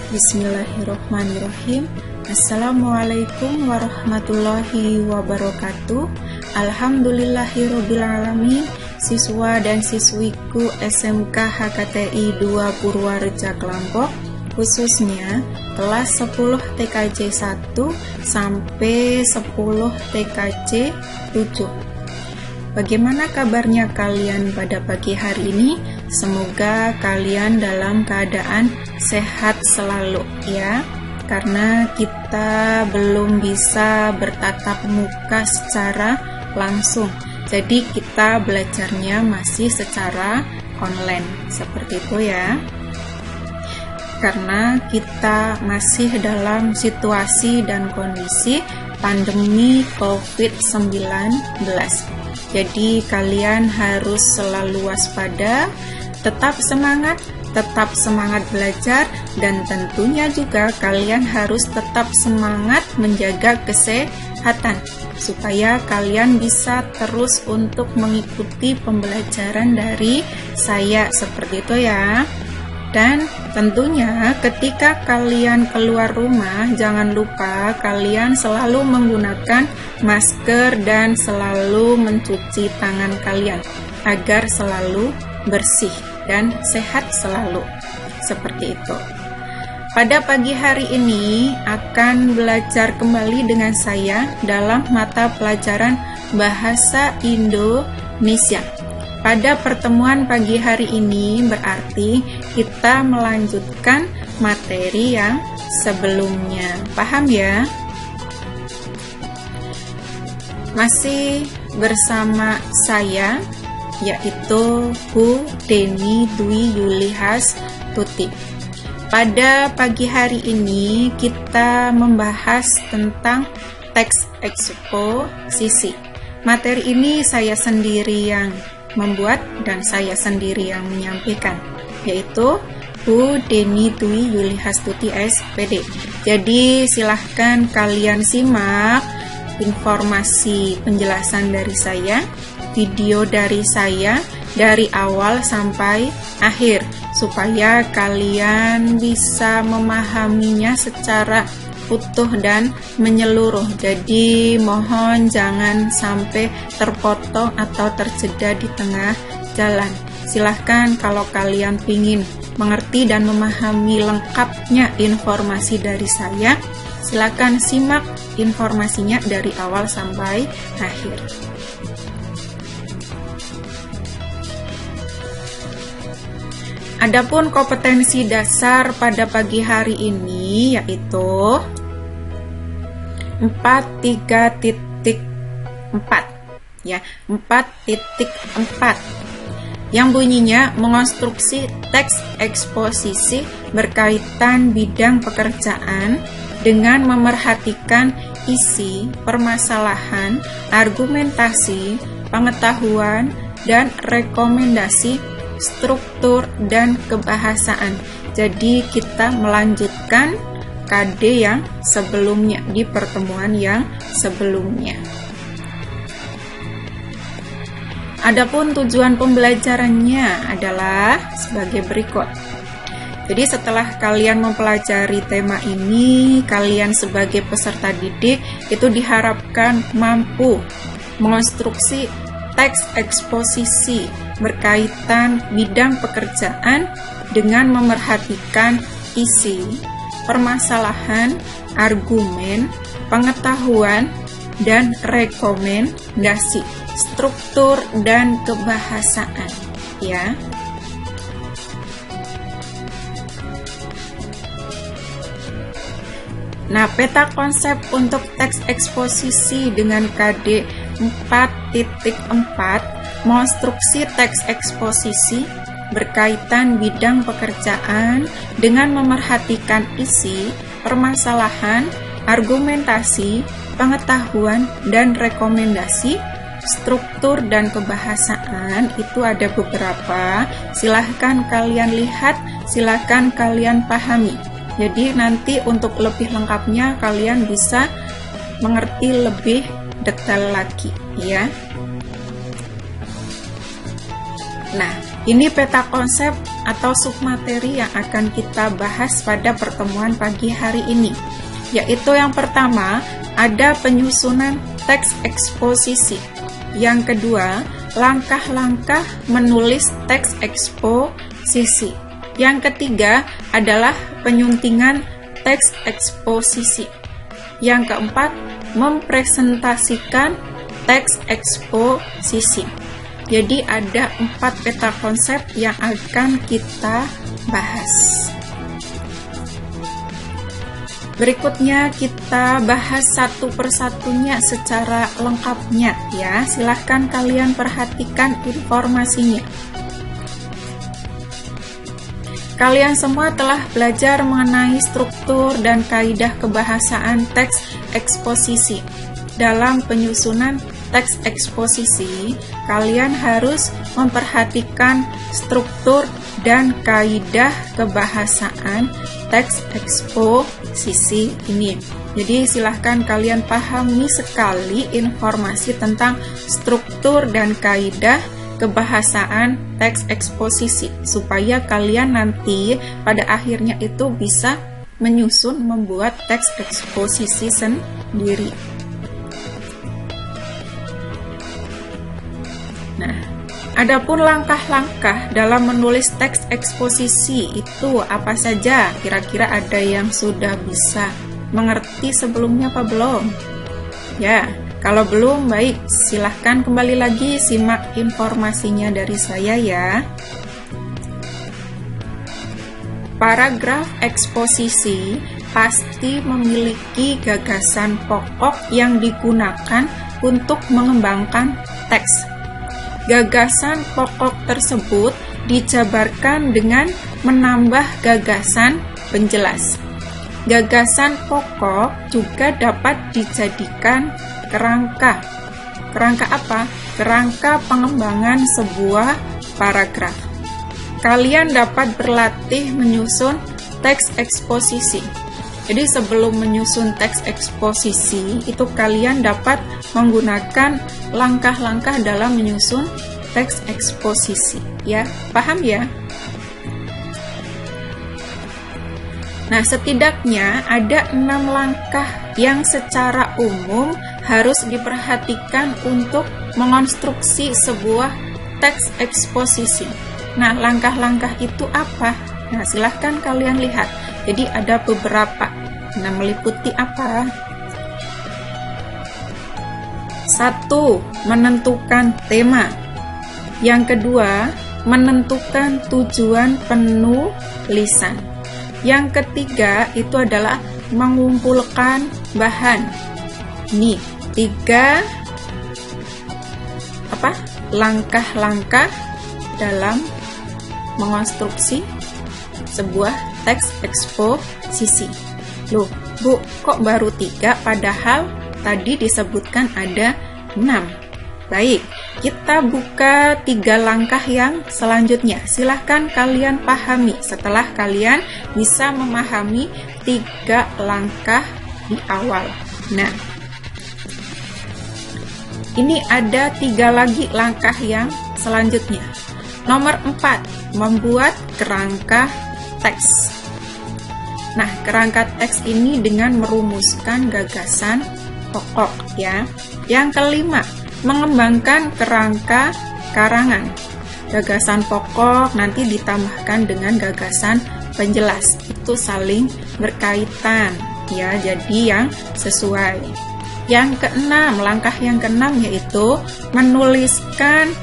Bismillahirrohmanirrohim. Assalamualaikum warahmatullahi wabarakatuh. Alhamdulillahirobbilalamin. Siswa dan siswiku SMK HKTI 2 Purwareja Kelampok, khususnya kelas 10 TKJ 1 sampai 10 TKJ 7. Bagaimana kabarnya kalian pada pagi hari ini? Semoga kalian dalam keadaan sehat selalu ya, karena kita belum bisa bertatap muka secara langsung. Jadi kita belajarnya masih secara online, seperti itu ya. Karena kita masih dalam situasi dan kondisi pandemi COVID-19. Jadi kalian harus selalu waspada, tetap semangat belajar, dan tentunya juga kalian harus tetap semangat menjaga kesehatan supaya kalian bisa terus untuk mengikuti pembelajaran dari saya, seperti itu ya. Dan tentunya ketika kalian keluar rumah, jangan lupa kalian selalu menggunakan masker dan selalu mencuci tangan kalian agar selalu bersih dan sehat selalu, seperti itu. Pada pagi hari ini akan belajar kembali dengan saya dalam mata pelajaran Bahasa Indonesia. Pada pertemuan pagi hari ini berarti kita melanjutkan materi yang sebelumnya. Paham ya? Masih bersama saya, yaitu Bu Deni Dwi Yulihastuti. Pada pagi hari ini kita membahas tentang teks eksposisi. Materi ini saya sendiri yang membuat dan saya sendiri yang menyampaikan, yaitu Bu Deni Dwi Yulihastuti SPD. Jadi silahkan kalian simak informasi penjelasan dari saya, video dari saya dari awal sampai akhir, supaya kalian bisa memahaminya secara utuh dan menyeluruh. Jadi mohon jangan sampai terpotong atau terjeda di tengah jalan. Silahkan kalau kalian ingin mengerti dan memahami lengkapnya informasi dari saya, silahkan simak informasinya dari awal sampai akhir. Adapun kompetensi dasar pada pagi hari ini yaitu 4.3.4 ya, 4.4 yang bunyinya mengonstruksi teks eksposisi berkaitan bidang pekerjaan dengan memerhatikan isi, permasalahan, argumentasi, pengetahuan, dan rekomendasi, struktur, dan kebahasaan. Jadi kita melanjutkan KD yang sebelumnya di pertemuan yang sebelumnya. Adapun tujuan pembelajarannya adalah sebagai berikut. Jadi setelah kalian mempelajari tema ini, kalian sebagai peserta didik itu diharapkan mampu mengonstruksi teks eksposisi berkaitan bidang pekerjaan dengan memerhatikan isi, permasalahan, argumen, pengetahuan, dan rekomendasi, struktur, dan kebahasaan ya. Nah, peta konsep untuk teks eksposisi dengan KD 4.4 mengonstruksi teks eksposisi berkaitan bidang pekerjaan dengan memerhatikan isi, permasalahan, argumentasi, pengetahuan, dan rekomendasi, struktur, dan kebahasaan. Itu ada beberapa, silahkan kalian lihat, silahkan kalian pahami. Jadi nanti untuk lebih lengkapnya kalian bisa mengerti lebih detail lagi ya. Nah, ini peta konsep atau submateri yang akan kita bahas pada pertemuan pagi hari ini. Yaitu yang pertama, ada penyusunan teks eksposisi. Yang kedua, langkah-langkah menulis teks eksposisi. Yang ketiga adalah penyuntingan teks eksposisi. Yang keempat, mempresentasikan teks eksposisi. Jadi ada 4 peta konsep yang akan kita bahas. Berikutnya kita bahas satu persatunya secara lengkapnya ya. Silahkan kalian perhatikan informasinya. Kalian semua telah belajar mengenai struktur dan kaidah kebahasaan teks eksposisi. Dalam penyusunan teks eksposisi, kalian harus memperhatikan struktur dan kaidah kebahasaan teks eksposisi ini. Jadi silahkan kalian pahami sekali informasi tentang struktur dan kaidah kebahasaan teks eksposisi supaya kalian nanti pada akhirnya itu bisa menyusun membuat teks eksposisi sendiri. Nah, adapun langkah-langkah dalam menulis teks eksposisi itu apa saja? Kira-kira ada yang sudah bisa mengerti sebelumnya apa belum? Ya, kalau belum, baik, silahkan kembali lagi simak informasinya dari saya ya. Paragraf eksposisi pasti memiliki gagasan pokok yang digunakan untuk mengembangkan teks. Gagasan pokok tersebut dijabarkan dengan menambah gagasan penjelas. Gagasan pokok juga dapat dijadikan kerangka. Kerangka apa? Kerangka pengembangan sebuah paragraf. Kalian dapat berlatih menyusun teks eksposisi. Jadi sebelum menyusun teks eksposisi, itu kalian dapat menggunakan langkah-langkah dalam menyusun teks eksposisi. Ya, paham ya? Nah, setidaknya ada 6 langkah yang secara umum harus diperhatikan untuk mengonstruksi sebuah teks eksposisi. Nah, langkah-langkah itu apa? Nah, silahkan kalian lihat. Jadi ada beberapa. Nah, meliputi apa? 1. Menentukan tema. Yang kedua, menentukan tujuan penulisan. Yang ketiga itu adalah mengumpulkan bahan. Nih, 3 langkah-langkah dalam mengonstruksi sebuah teks eksposisi. Loh, Bu, kok baru 3 padahal tadi disebutkan ada 6? Baik, kita buka 3 langkah yang selanjutnya. Silahkan kalian pahami setelah kalian bisa memahami 3 langkah di awal. Nah, ini ada 3 lagi langkah yang selanjutnya. Nomor 4, membuat kerangka teks. Nah, kerangka teks ini dengan merumuskan gagasan pokok ya. Yang kelima, mengembangkan kerangka karangan. Gagasan pokok nanti ditambahkan dengan gagasan penjelas. Itu saling berkaitan ya, jadi yang sesuai. Yang keenam, langkah yang keenam yaitu menuliskan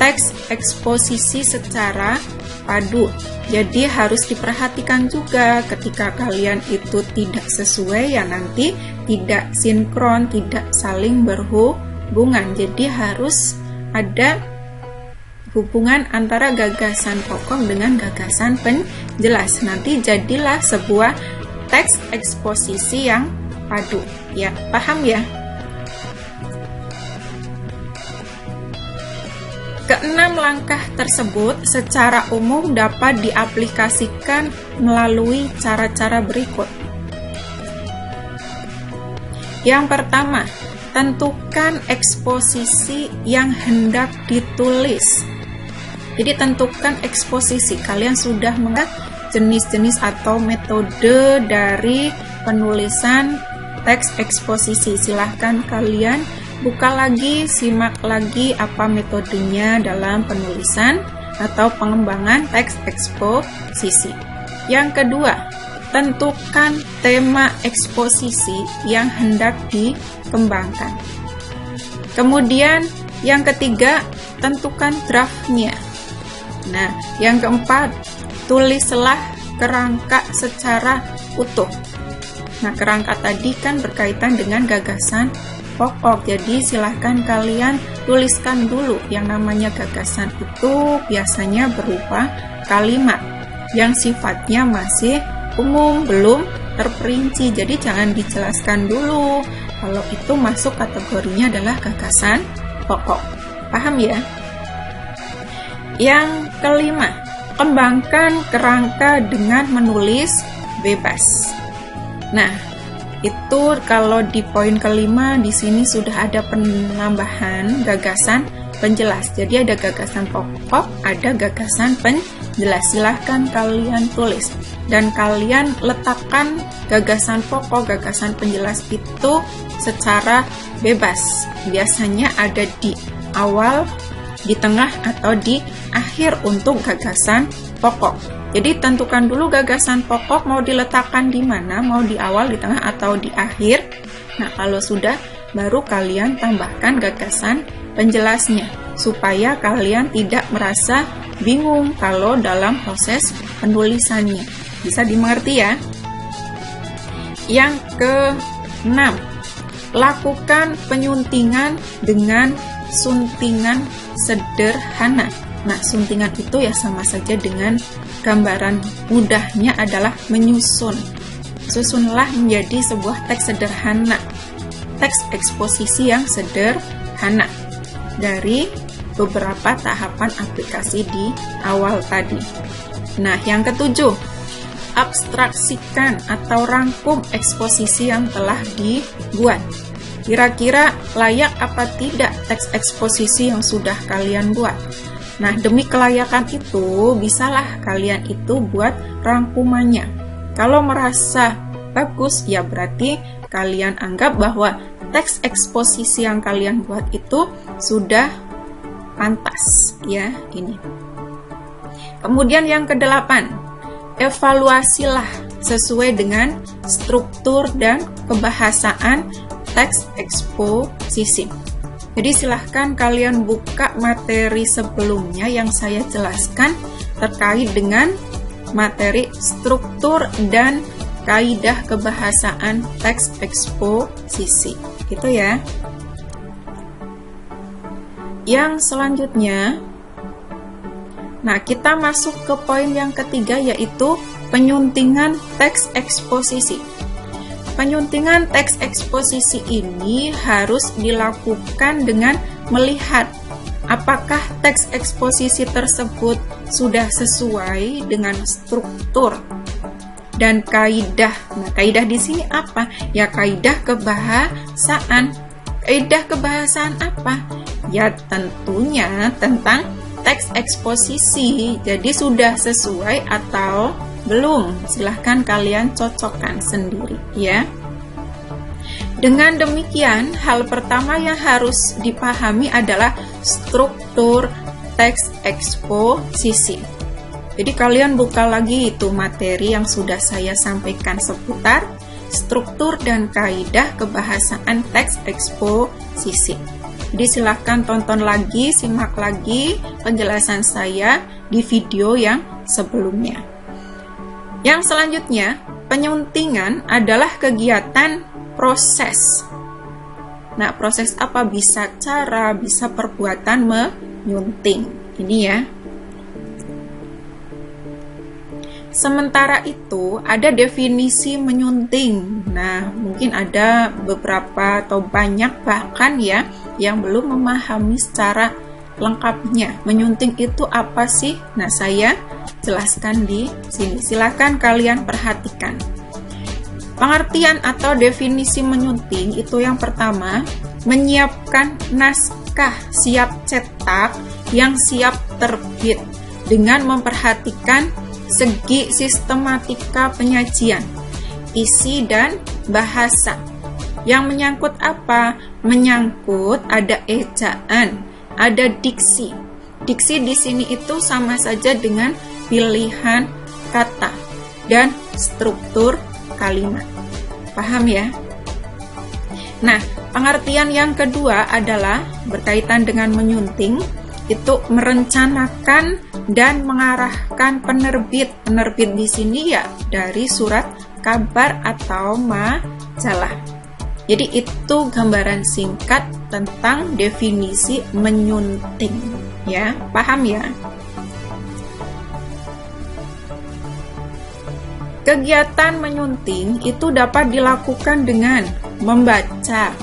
teks eksposisi secara padu. Jadi harus diperhatikan juga ketika kalian itu tidak sesuai ya nanti tidak sinkron, tidak saling berhubungan. Jadi harus ada hubungan antara gagasan pokok dengan gagasan penjelas. Nanti jadilah sebuah teks eksposisi yang padu. Ya, paham ya? Keenam langkah tersebut secara umum dapat diaplikasikan melalui cara-cara berikut. Yang pertama, tentukan eksposisi yang hendak ditulis. Jadi tentukan eksposisi. Kalian sudah mengenal jenis-jenis atau metode dari penulisan teks eksposisi. Silahkan kalian buka lagi, simak lagi apa metodenya dalam penulisan atau pengembangan teks eksposisi. Yang kedua, tentukan tema eksposisi yang hendak dikembangkan. Kemudian yang ketiga, tentukan draftnya. Nah, yang keempat, tulislah kerangka secara utuh. Nah, kerangka tadi kan berkaitan dengan gagasan pokok, jadi silahkan kalian tuliskan dulu. Yang namanya gagasan itu biasanya berupa kalimat yang sifatnya masih umum, belum terperinci, jadi jangan dijelaskan dulu. Kalau itu masuk kategorinya adalah gagasan pokok. Paham ya? Yang kelima, kembangkan kerangka dengan menulis bebas. Nah, itu kalau di poin kelima di sini sudah ada penambahan gagasan penjelas. Jadi ada gagasan pokok, ada gagasan penjelas. Silahkan kalian tulis dan kalian letakkan gagasan pokok, gagasan penjelas itu secara bebas. Biasanya ada di awal, di tengah, atau di akhir untuk gagasan pokok. Jadi tentukan dulu gagasan pokok mau diletakkan di mana, mau di awal, di tengah, atau di akhir. Nah, kalau sudah, baru kalian tambahkan gagasan penjelasnya, supaya kalian tidak merasa bingung kalau dalam proses penulisannya. Bisa dimengerti ya? Yang ke-6, lakukan penyuntingan dengan suntingan sederhana. Nah, suntingan itu ya sama saja dengan gambaran mudahnya adalah menyusun. Susunlah menjadi sebuah teks sederhana, teks eksposisi yang sederhana dari beberapa tahapan aplikasi di awal tadi. Nah, yang ketujuh, abstraksikan atau rangkum eksposisi yang telah dibuat. Kira-kira layak apa tidak teks eksposisi yang sudah kalian buat? Nah, demi kelayakan itu, bisalah kalian itu buat rangkumannya. Kalau merasa bagus, ya berarti kalian anggap bahwa teks eksposisi yang kalian buat itu sudah pantas, ya, ini. Kemudian yang ke-8, evaluasilah sesuai dengan struktur dan kebahasaan teks eksposisi. Jadi silahkan kalian buka materi sebelumnya yang saya jelaskan terkait dengan materi struktur dan kaidah kebahasaan teks eksposisi. Itu ya. Yang selanjutnya, nah kita masuk ke poin yang ketiga, yaitu penyuntingan teks eksposisi. Penyuntingan teks eksposisi ini harus dilakukan dengan melihat apakah teks eksposisi tersebut sudah sesuai dengan struktur dan kaidah. Nah, kaidah di sini apa? Ya, kaidah kebahasaan. Kaidah kebahasaan apa? Ya, tentunya tentang teks eksposisi. Jadi sudah sesuai atau belum? Silahkan kalian cocokkan sendiri ya. Dengan demikian, hal pertama yang harus dipahami adalah struktur teks eksposisi. Jadi kalian buka lagi itu materi yang sudah saya sampaikan seputar struktur dan kaidah kebahasaan teks eksposisi. Jadi silahkan tonton lagi, simak lagi penjelasan saya di video yang sebelumnya. Yang selanjutnya, penyuntingan adalah kegiatan proses. Nah, proses apa? Bisa cara, bisa perbuatan menyunting. Ini ya. Sementara itu, ada definisi menyunting. Nah, mungkin ada beberapa atau banyak bahkan ya yang belum memahami secara lengkapnya. Menyunting itu apa sih? Nah, saya jelaskan di sini. Silakan kalian perhatikan. Pengertian atau definisi menyunting itu yang pertama, menyiapkan naskah naskah siap cetak yang siap terbit dengan memperhatikan segi sistematika penyajian, isi dan bahasa. Yang menyangkut apa? Menyangkut ada ejaan, ada diksi. Diksi di sini itu sama saja dengan pilihan kata dan struktur kalimat. Paham ya? Nah, pengertian yang kedua adalah berkaitan dengan menyunting, itu merencanakan dan mengarahkan penerbit. Penerbit di sini ya dari surat kabar atau majalah. Jadi itu gambaran singkat tentang definisi menyunting, ya. Paham ya? Kegiatan menyunting itu dapat dilakukan dengan membaca,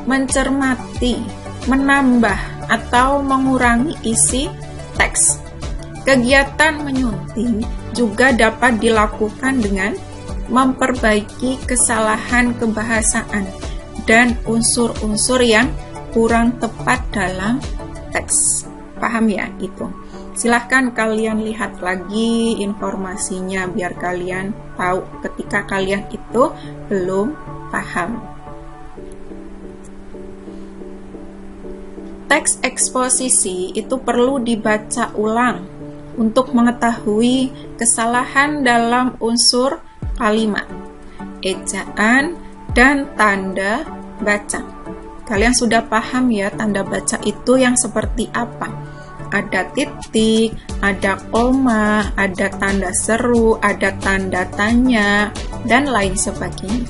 mencermati, menambah atau mengurangi isi teks. Kegiatan menyunting juga dapat dilakukan dengan memperbaiki kesalahan kebahasaan dan unsur-unsur yang kurang tepat dalam teks. Paham ya itu? Silahkan kalian lihat lagi informasinya biar kalian tahu ketika kalian itu belum paham. Teks eksposisi itu perlu dibaca ulang untuk mengetahui kesalahan dalam unsur kalimat, ejaan, dan tanda baca. Kalian sudah paham ya tanda baca itu yang seperti apa? Ada titik, ada koma, ada tanda seru, ada tanda tanya, dan lain sebagainya.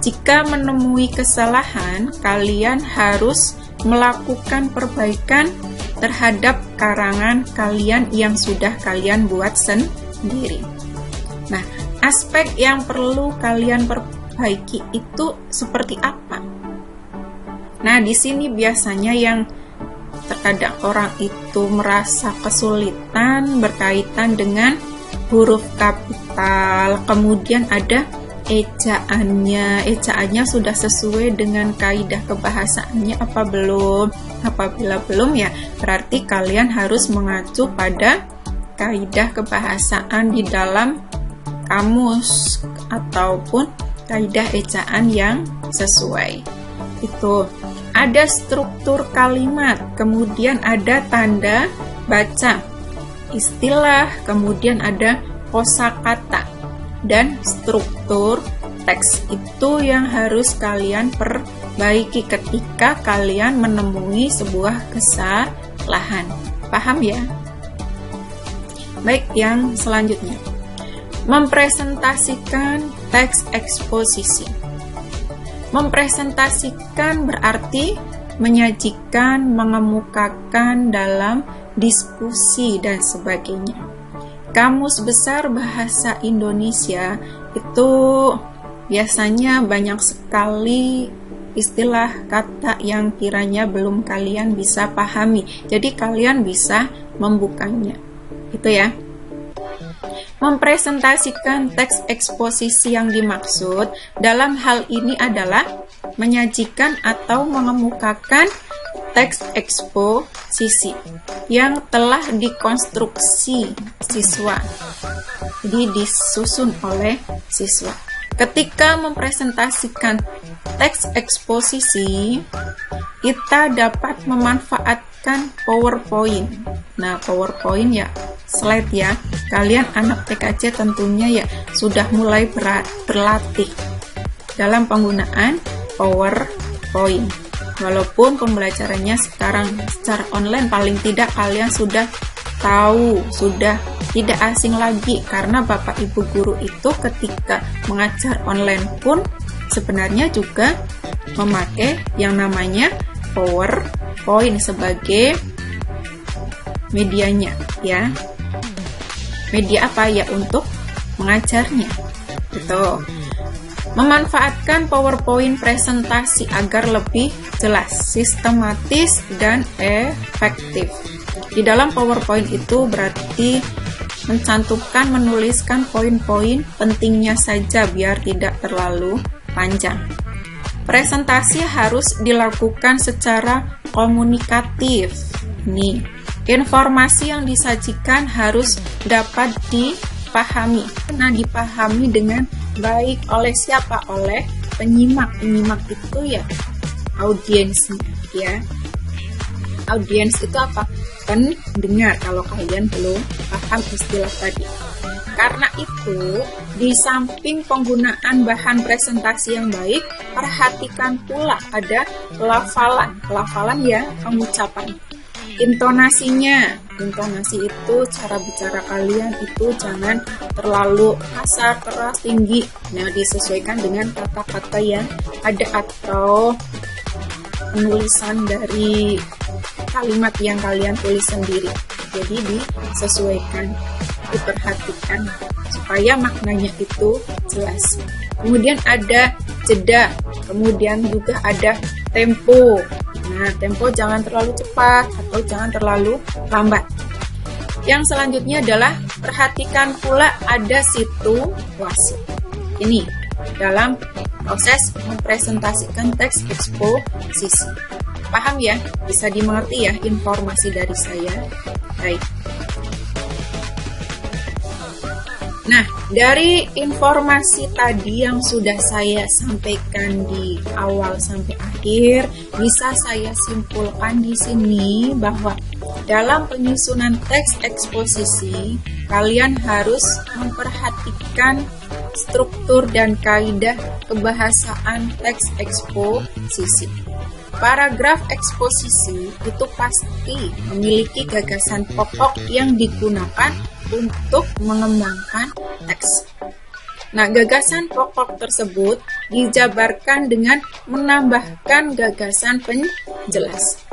Jika menemui kesalahan, kalian harus melakukan perbaikan terhadap karangan kalian yang sudah kalian buat sendiri. Nah, aspek yang perlu kalian perbaiki itu seperti apa? Nah, di sini biasanya yang terkadang orang itu merasa kesulitan berkaitan dengan huruf kapital, kemudian ada ejaannya. Ejaannya sudah sesuai dengan kaidah kebahasaannya apa belum? Apabila belum ya, berarti kalian harus mengacu pada kaidah kebahasaan di dalam kamus ataupun kaidah ejaan yang sesuai. Itu ada struktur kalimat, kemudian ada tanda baca, istilah, kemudian ada kosakata, dan struktur teks itu yang harus kalian perbaiki ketika kalian menemui sebuah kesalahan. Paham ya? Baik, yang selanjutnya, mempresentasikan teks eksposisi. Mempresentasikan berarti menyajikan, mengemukakan dalam diskusi dan sebagainya. Kamus Besar Bahasa Indonesia itu biasanya banyak sekali istilah kata yang kiranya belum kalian bisa pahami. Jadi kalian bisa membukanya. Itu ya. Mempresentasikan teks eksposisi yang dimaksud dalam hal ini adalah menyajikan atau mengemukakan teks eksposisi yang telah dikonstruksi siswa, jadi disusun oleh siswa. Ketika mempresentasikan teks eksposisi, kita dapat memanfaatkan PowerPoint. Nah, PowerPoint ya slide ya. Kalian anak TKJ tentunya ya sudah mulai berlatih dalam penggunaan PowerPoint. Walaupun pembelajarannya sekarang secara online, paling tidak kalian sudah tahu, sudah tidak asing lagi, karena Bapak Ibu guru itu ketika mengajar online pun sebenarnya juga memakai yang namanya PowerPoint sebagai medianya ya. Media apa ya untuk mengajarnya. Gitu. Memanfaatkan PowerPoint presentasi agar lebih jelas, sistematis, dan efektif. Di dalam PowerPoint itu berarti mencantumkan, menuliskan poin-poin pentingnya saja biar tidak terlalu panjang. Presentasi harus dilakukan secara komunikatif. Nih, informasi yang disajikan harus dapat dipahami. Nah, dipahami dengan baik oleh siapa? Oleh penyimak. Penyimak itu ya audiensnya ya. Audiens itu apa? Pendengar, kalau kalian belum paham istilah tadi. Karena itu, di samping penggunaan bahan presentasi yang baik, perhatikan pula ada pelafalan. Pelafalan ya, pengucapan. Intonasinya. Intonasi itu cara bicara kalian itu jangan terlalu kasar, keras, tinggi. Nah, disesuaikan dengan kata-kata yang ada atau penulisan dari kalimat yang kalian tulis sendiri. Jadi disesuaikan, diperhatikan supaya maknanya itu jelas. Kemudian ada jeda, kemudian juga ada tempo. Nah, tempo jangan terlalu cepat atau jangan terlalu lambat. Yang selanjutnya adalah perhatikan pula ada situasi. Ini dalam proses mempresentasikan teks eksposisi. Paham ya? Bisa dimengerti ya informasi dari saya? Baik. Nah, dari informasi tadi yang sudah saya sampaikan di awal sampai akhir, bisa saya simpulkan di sini bahwa dalam penyusunan teks eksposisi, kalian harus memperhatikan struktur dan kaidah kebahasaan teks eksposisi. Paragraf eksposisi itu pasti memiliki gagasan pokok yang digunakan untuk mengembangkan teks. Nah, gagasan pokok tersebut dijabarkan dengan menambahkan gagasan penjelas.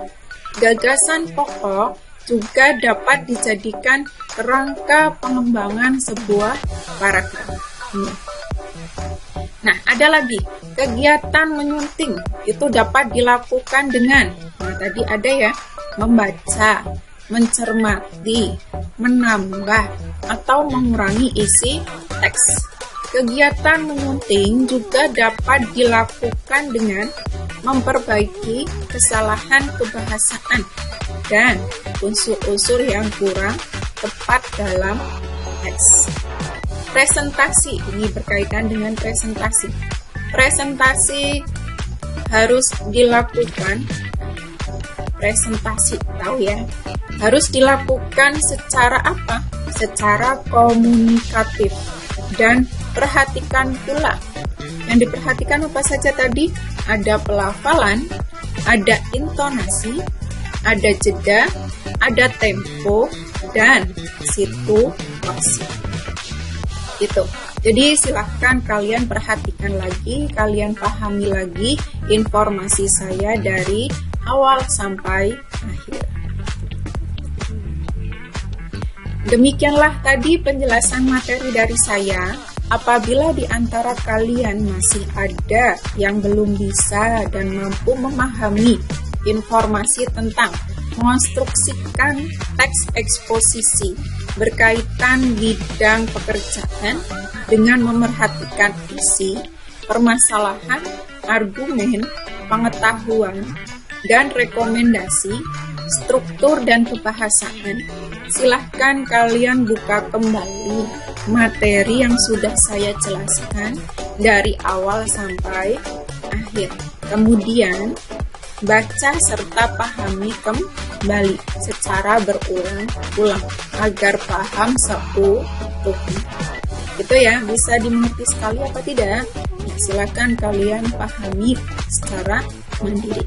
Gagasan pokok juga dapat dijadikan kerangka pengembangan sebuah paragraf. Nah, ada lagi, kegiatan menyunting itu dapat dilakukan dengan, tadi ada ya, membaca, mencermati, menambah, atau mengurangi isi teks. Kegiatan menyunting juga dapat dilakukan dengan memperbaiki kesalahan kebahasaan dan unsur-unsur yang kurang tepat dalam teks. Presentasi, ini berkaitan dengan presentasi. Presentasi harus dilakukan, presentasi tahu ya, harus dilakukan secara apa? Secara komunikatif. Dan perhatikan pula, yang diperhatikan apa saja tadi? Ada pelafalan, ada intonasi, ada jeda, ada tempo, dan situasi. Itu. Jadi silahkan kalian perhatikan lagi, kalian pahami lagi informasi saya dari awal sampai akhir. Demikianlah tadi penjelasan materi dari saya. Apabila di antara kalian masih ada yang belum bisa dan mampu memahami informasi tentang mengonstruksikan teks eksposisi berkaitan bidang pekerjaan dengan memerhatikan isi, permasalahan, argumen, pengetahuan, dan rekomendasi, struktur dan kebahasaan, silahkan kalian buka kembali materi yang sudah saya jelaskan dari awal sampai akhir. Kemudian, baca serta pahami kembali secara berulang-ulang agar paham seutuhnya. Itu ya, bisa dimengerti sekali apa tidak? Ya, silakan kalian pahami secara mandiri.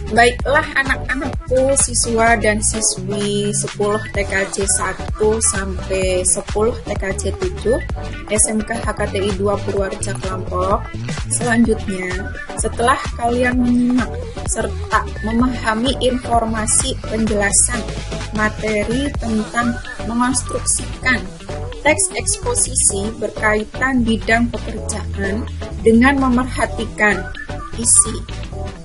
Baiklah anak-anakku, siswa dan siswi 10 TKJ 1 sampai 10 TKJ 7 SMK HKTI 2 Purwareja Kelampok. Selanjutnya, setelah kalian menyimak serta memahami informasi penjelasan materi tentang mengonstruksikan teks eksposisi berkaitan bidang pekerjaan dengan memerhatikan isi,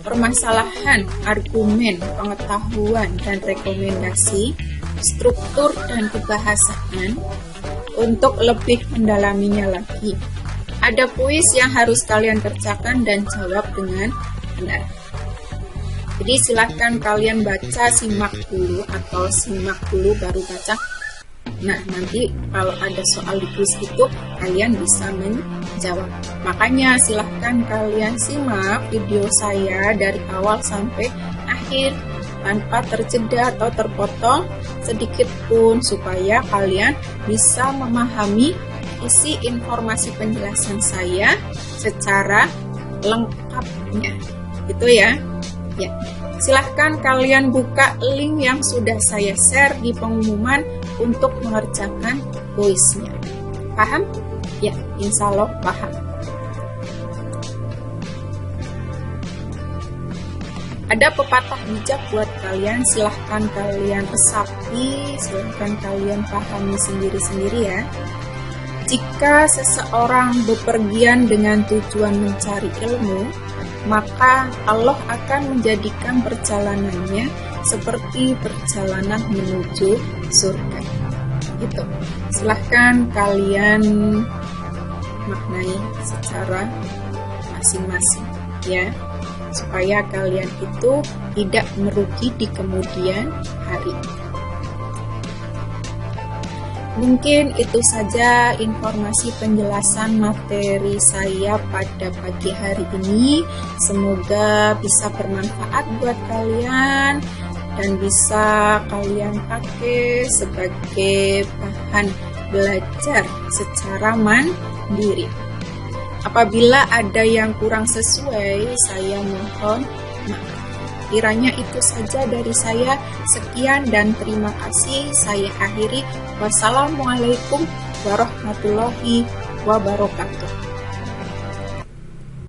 permasalahan, argumen, pengetahuan, dan rekomendasi, struktur dan kebahasaan. Untuk lebih mendalaminya lagi, Ada kuis yang harus kalian kerjakan dan jawab dengan benar. Jadi silahkan kalian baca, simak dulu, atau simak dulu baru baca. Nah, nanti kalau ada soal di kuis itu, kalian bisa menjawab. Makanya silahkan kalian simak video saya dari awal sampai akhir, tanpa terjeda atau terpotong sedikit pun, supaya kalian bisa memahami isi informasi penjelasan saya secara lengkapnya. Gitu ya. Ya, silahkan kalian buka link yang sudah saya share di pengumuman untuk mengerjakan kuisnya. Paham? Ya, insya Allah paham. Ada pepatah bijak buat kalian, silahkan kalian resapi, silahkan kalian pahami sendiri-sendiri ya. Jika seseorang bepergian dengan tujuan mencari ilmu, maka Allah akan menjadikan perjalanannya seperti perjalanan menuju surga. Gitu. Silahkan kalian maknai secara masing-masing ya, supaya kalian itu tidak merugi di kemudian hari. Mungkin itu saja informasi penjelasan materi saya pada pagi hari ini. Semoga bisa bermanfaat buat kalian dan bisa kalian pakai sebagai bahan belajar secara mandiri. Apabila ada yang kurang sesuai, saya mohon maaf. Kiranya itu saja dari saya. Sekian dan terima kasih. Saya akhiri. Wassalamualaikum warahmatullahi wabarakatuh.